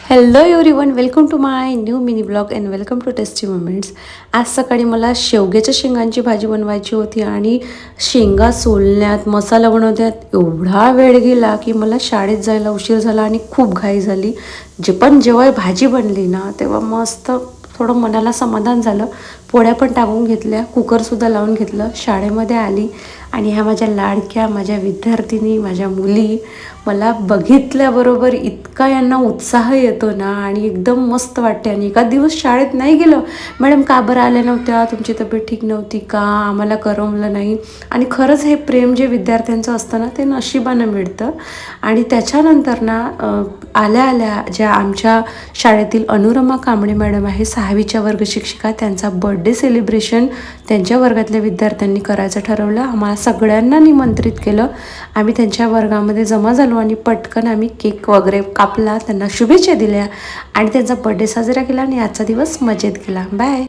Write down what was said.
Hello everyone, welcome to my new mini blog and welcome to tasty moments. आज सकाळी मला शेवग्याच्या शेंगांची भाजी बनवायची होती आणि शेंगा सोलण्यात मसाला बनवण्यात एवढा वेळ गेला की मला शाळेत जायला उशीर झाला आणि खूप घाई झाली. जेव्हा भाजी बनली ना तेव्हा मस्त थोडं मनाला समाधान झालं. पोळ्या पण टाकून घेतल्या, कुकरसुद्धा लावून घेतलं. शाळेमध्ये आली आणि ह्या माझ्या लाडक्या माझ्या विद्यार्थिनी माझ्या मुली मला बघितल्याबरोबर इतका यांना उत्साह येतो ना आणि एकदम मस्त वाटते. आणि एका दिवस शाळेत नाही गेलं, मॅडम का बरं आल्या नव्हत्या, तुमची तब्येत ठीक नव्हती का, आम्हाला करमलं नाही. आणि खरंच हे प्रेम जे विद्यार्थ्यांचं असतं ना ते नशिबानं मिळतं. आणि त्याच्यानंतर ना आल्या आल्या ज्या आमच्या शाळेतील अनुरमा कांबळे मॅडम आहे, 6वीच्या वर्ग शिक्षिका, त्यांचा बर्थडे सेलिब्रेशन त्यांच्या वर्गातल्या विद्यार्थ्यांनी करायचं ठरवलं. आम्हाला सगळ्यांना निमंत्रित केलं. आम्ही त्यांच्या वर्गामध्ये जमा झालो आणि पटकन आम्ही केक वगैरे कापला, त्यांना शुभेच्छा दिल्या आणि त्यांचा बर्थडे साजरा केला आणि आजचा दिवस मजेत गेला. बाय.